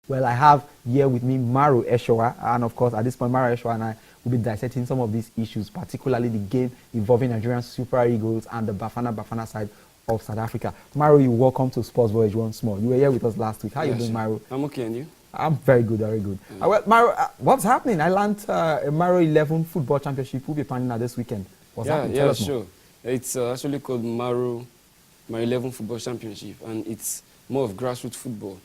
Well, I have here with me Maro Eshowa, and of course, at this point, Maro Eshowa and I will be dissecting some of these issues, particularly the game involving Nigerian Super Eagles and the Bafana side of South Africa. Maro, you welcome to Sportvoyage once more. You were here with us last week. How are you doing, Maro? I'm okay, and you? I'm very good, very good. Well, Maro, what's happening? I learned a MARO11 Football Championship will be planning out this weekend. What's happening? Yeah, sure. It's actually called MARO11 Football Championship, and it's more of grassroots football.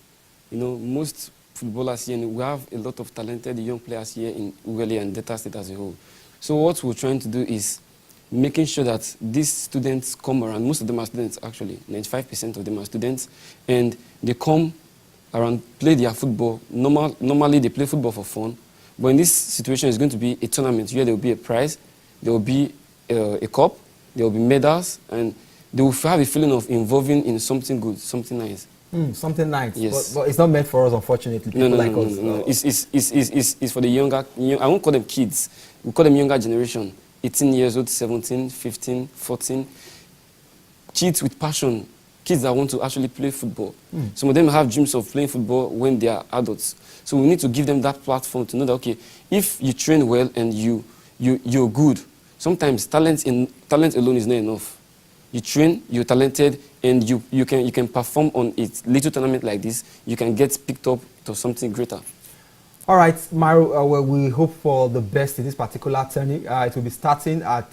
You know, most footballers here, and we have a lot of talented young players here in Ughelli and Delta State as a whole. So what we're trying to do is making sure that these students come around. Most of them are students, actually. 95% of them are students, and they come around, play their football. Normally, they play football for fun, but in this situation, it's going to be a tournament where there will be a prize, there will be a cup, there will be medals, and they will have a feeling of involving in something good, something nice. Something nice. Yes. But it's not meant for us, unfortunately. People like us. No. It's for the younger, I won't call them kids. We call them younger generation. 18 years old, 17, 15, 14. Kids with passion. Kids that want to actually play football. Some of them have dreams of playing football when they are adults. So we need to give them that platform to know that, okay, if you train well and you're good, sometimes talent alone is not enough. You train, you're talented, and you can perform on a little tournament like this. You can get picked up to something greater. All right, Maro, well, we hope for the best in this particular tourney. It will be starting at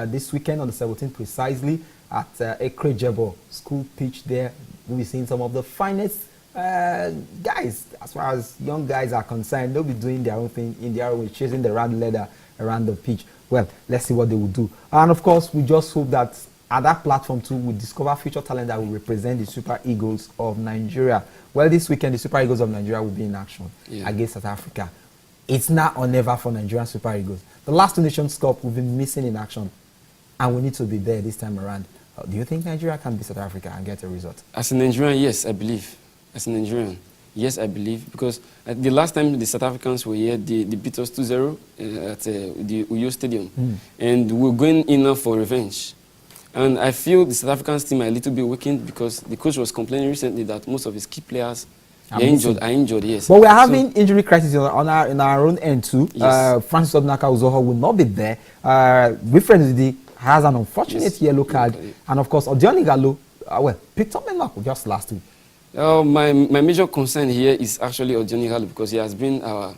this weekend on the 17th precisely at Ekrejebo school pitch there. We'll be seeing some of the finest guys, as far as young guys are concerned. They'll be doing their own thing in their own way, chasing the round ladder around the pitch. Well, let's see what they will do. And of course, we just hope that at that platform too, we discover future talent that will represent the Super Eagles of Nigeria. Well, this weekend, the Super Eagles of Nigeria will be in action against South Africa. It's now or never for Nigerian Super Eagles. The last two Nations Cup we've been missing in action, and we need to be there this time around. Do you think Nigeria can beat South Africa and get a result? As a Nigerian, yes, I believe. As a Nigerian, yes, I believe. Because the last time the South Africans were here, they beat us 2-0 at the Uyo Stadium. And we're going in now for revenge. And I feel the South African team are a little bit weakened because the coach was complaining recently that most of his key players are injured, yes. But we are having injury crisis in our own end too. Yes. Francis Odnaka Uzoho will not be there. Wilfred Ndidi has an unfortunate yellow card. And of course, Odion Ighalo, picked up a knock just last week. My major concern here is actually Odion Ighalo because he has been our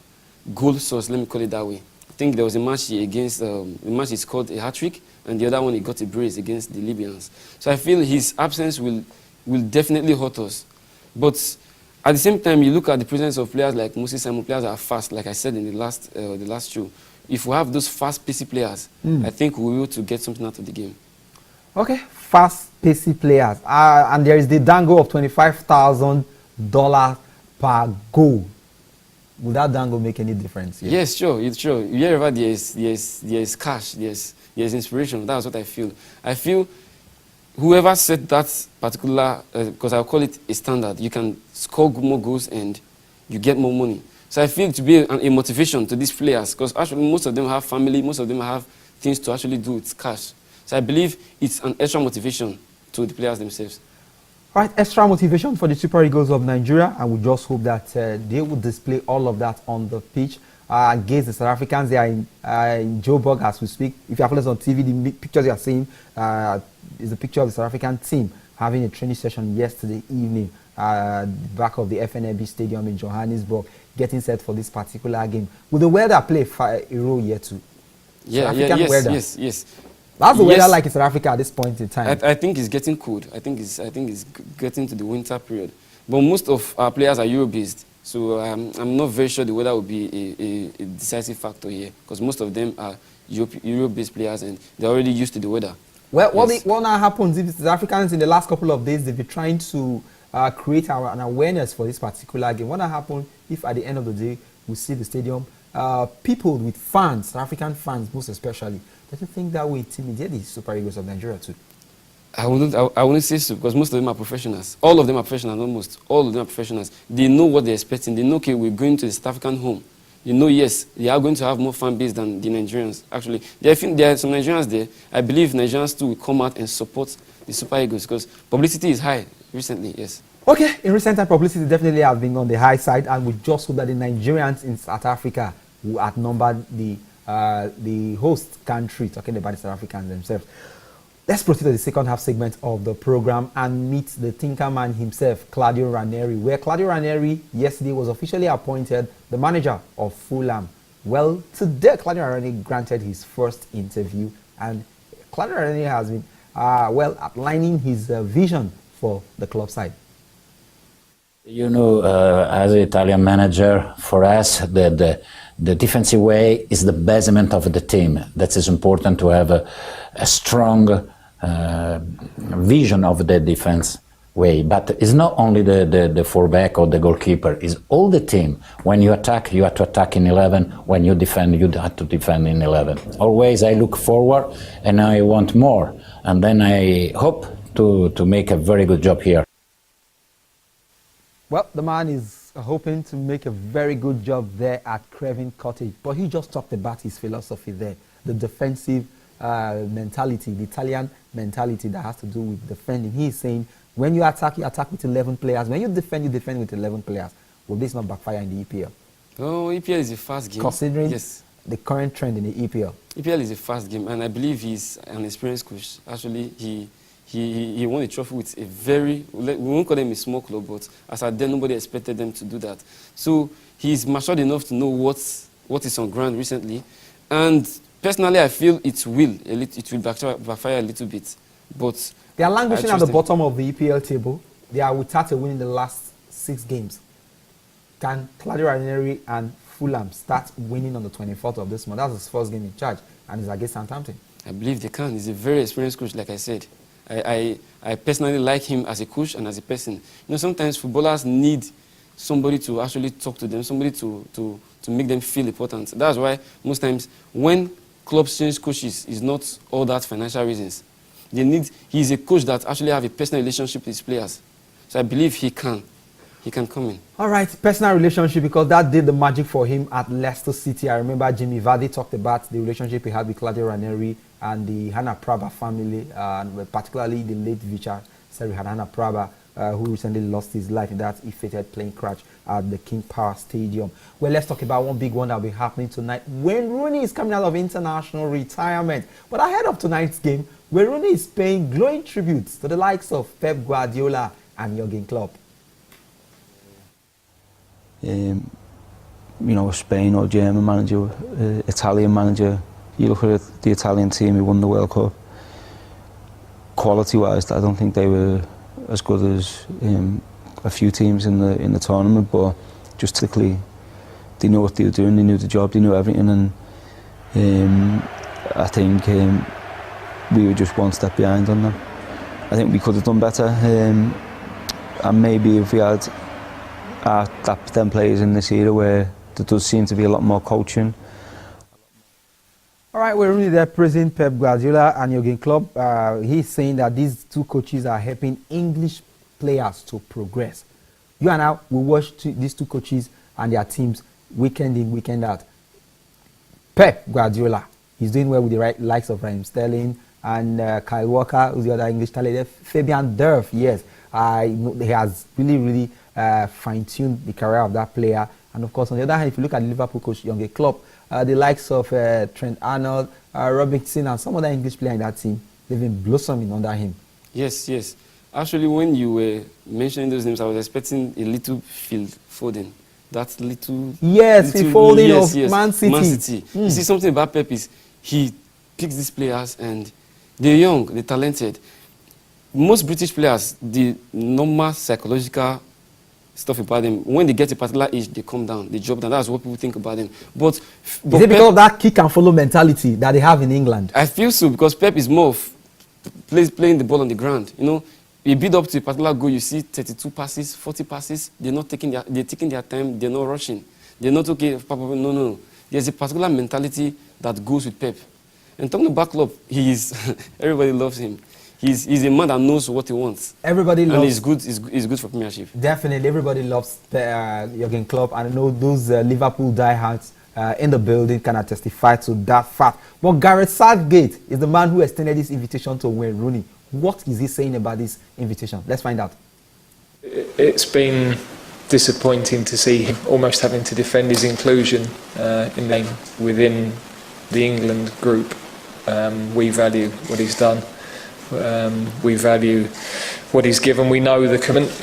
goal source, let me call it that way. I think there was a match against, the match he scored a hat-trick, and the other one he got a brace against the Libyans. So I feel his absence will definitely hurt us. But at the same time, you look at the presence of players like Moses Simon, players that are fast, like I said in the last show. If we have those fast, pacey players, I think we'll be able to get something out of the game. Okay, fast, pacey players. And there is the dangle of $25,000 per goal. Will that dangle make any difference? Yeah? Yes, sure. Wherever there is cash, there's inspiration. That's what I feel. I feel whoever set that particular, because I'll call it a standard, you can score more goals and you get more money. So I feel it to be a motivation to these players because actually most of them have family, most of them have things to actually do with cash. So I believe it's an extra motivation to the players themselves. All right, extra motivation for the Super Eagles of Nigeria, and we just hope that they will display all of that on the pitch against the South Africans. They are in Joburg as we speak. If you have followed us on TV, the pictures you are seeing is a picture of the South African team having a training session yesterday evening at the back of the FNB Stadium in Johannesburg, getting set for this particular game. Will the weather play a role here too? Yes. That's the weather like in South Africa at this point in time. I think it's getting cold. I think it's getting to the winter period. But most of our players are Euro-based, so I'm not very sure the weather will be a decisive factor here, because most of them are Euro-based players and they're already used to the weather. Well, what now happens if the Africans in the last couple of days they've been trying to create an awareness for this particular game? What now happens if at the end of the day we see the stadium people with fans, South African fans most especially? Don't you think that will intimidate the Super Eagles of Nigeria too? I wouldn't say so, because most of them are professionals. All of them are professionals, almost. All of them are professionals. They know what they're expecting. They know, okay, we're going to the South African home. You know, yes, they are going to have more fan base than the Nigerians. Actually, there are some Nigerians there. I believe Nigerians too will come out and support the Super Eagles, because publicity is high recently, yes. Okay, in recent time, publicity definitely has been on the high side, and we just hope that the Nigerians in South Africa will outnumber the host country, talking about the South Africans themselves. Let's proceed to the second half segment of the program and meet the thinker man himself, Claudio Ranieri, where Claudio Ranieri yesterday was officially appointed the manager of Fulham. Well, today Claudio Ranieri granted his first interview, and Claudio Ranieri has been outlining his vision for the club side. You know, as an Italian manager, for us, the defensive way is the basement of the team. That is important to have a strong vision of the defense way. But it's not only the fullback or the goalkeeper, it's all the team. When you attack, you have to attack in 11. When you defend, you have to defend in 11. Always I look forward and I want more. And then I hope to make a very good job here. Well, the man is hoping to make a very good job there at Craven Cottage, but he just talked about his philosophy there, the defensive mentality, the Italian mentality that has to do with defending. He's saying when you attack with 11 players. When you defend with 11 players. Will this not backfire in the EPL? Oh, EPL is a fast game. Considering the current trend in the EPL. EPL is a fast game, and I believe he's an experienced coach. Actually, he won a trophy with a very, we won't call them a small club, but as at then, nobody expected them to do that. So he's matured enough to know what is on ground recently. And personally, I feel it will backfire a little bit. But they are languishing at the bottom of the EPL table. They are without a win in the last 6 games. Can Claudio Ranieri and Fulham start winning on the 24th of this month? That's his first game in charge, and it's against Southampton. I believe they can. He's a very experienced coach, like I said. I personally like him as a coach and as a person. You know, sometimes footballers need somebody to actually talk to them, somebody to make them feel important. That's why most times when clubs change coaches, it's not all that financial reasons. He's a coach that actually have a personal relationship with his players. So I believe he can come in. All right, personal relationship, because that did the magic for him at Leicester City. I remember Jimmy Vardy talked about the relationship he had with Claudio Ranieri and the Hannah Prabha family, and particularly the late Richard Hannah Prabha, who recently lost his life in that ill-fated plane crash at the King Power Stadium. Well, let's talk about one big one that will be happening tonight. Wayne Rooney is coming out of international retirement. But ahead of tonight's game, Wayne Rooney is paying glowing tributes to the likes of Pep Guardiola and Jurgen Klopp. You know, Spain or German manager, Italian manager. You look at the Italian team who won the World Cup. Quality-wise, I don't think they were as good as a few teams in the tournament, but just typically, they knew what they were doing. They knew the job. They knew everything, and I think we were just one step behind on them. I think we could have done better, and maybe if we had them players in this era where there does seem to be a lot more coaching. All right, we're really there praising Pep Guardiola and Jurgen Klopp. He's saying that these two coaches are helping English players to progress. You and I will watch these two coaches and their teams weekend in, weekend out. Pep Guardiola, he's doing well with the likes of Raheem Sterling and Kyle Walker, who's the other English talent. Fabian Delph, yes, he has really fine-tuned the career of that player. And of course, on the other hand, if you look at the Liverpool coach Jurgen Klopp, the likes of Trent Arnold, Robinson, and some other English players in that team, they've been blossoming under him. Yes. Actually, when you were mentioning those names, I was expecting a little Phil Foden. That little... Yes, Phil Foden of Man City. Man City. You see, something about Pep is he picks these players and they're young, they're talented. Most British players, the normal psychological stuff about them, when they get a particular age, they come down, they drop down. That's what people think about them. But is it because of that kick and follow mentality that they have in England? I feel so, because Pep is more of playing the ball on the ground. You know, you build up to a particular goal, you see 32 passes, 40 passes. They're taking their time. They're not rushing. They're not okay. No. There's a particular mentality that goes with Pep. And talking about Klopp, everybody loves him. He's a man that knows what he wants. Everybody loves. And he's good for Premiership. Definitely, everybody loves Jurgen Klopp, and I know those Liverpool diehards in the building can testify to that fact. But Gareth Southgate is the man who extended this invitation to Wayne Rooney. What is he saying about this invitation? Let's find out. It's been disappointing to see him almost having to defend his inclusion within the England group. We value what he's done. We value what he's given. We know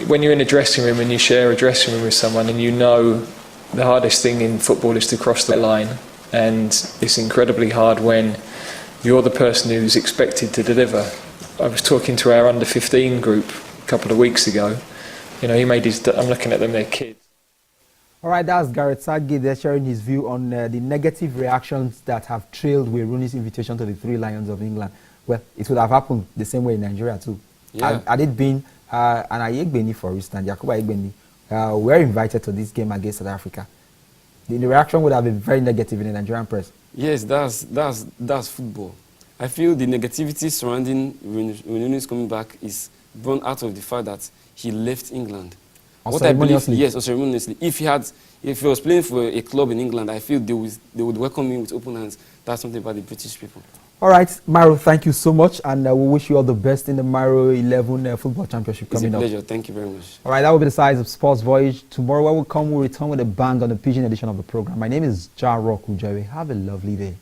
when you're in a dressing room and you share a dressing room with someone, and you know the hardest thing in football is to cross that line, and it's incredibly hard when you're the person who's expected to deliver. I was talking to our under-15 group a couple of weeks ago. You know, he made his. I'm looking at them; they're kids. All right, that's Gareth Southgate there sharing his view on the negative reactions that have trailed Wayne Rooney's invitation to the Three Lions of England. Well, it would have happened the same way in Nigeria too. Yeah. Had it been and Ayegbeni, for instance, Yakubu Ayegbeni, were invited to this game against South Africa, the reaction would have been very negative in the Nigerian press. Yes, that's football. I feel the negativity surrounding when Rooney is coming back is born out of the fact that he left England. Unceremoniously. Yes, unceremoniously. If he was playing for a club in England, I feel they would welcome him with open hands. That's something about the British people. All right, Maro, thank you so much, and we wish you all the best in the MARO11 Football Championship coming up. It's a pleasure. Thank you very much. All right, that will be the size of Sports Voyage. Tomorrow when we come, we'll return with a bang on the Pigeon edition of the program. My name is Jarrock. Have a lovely day.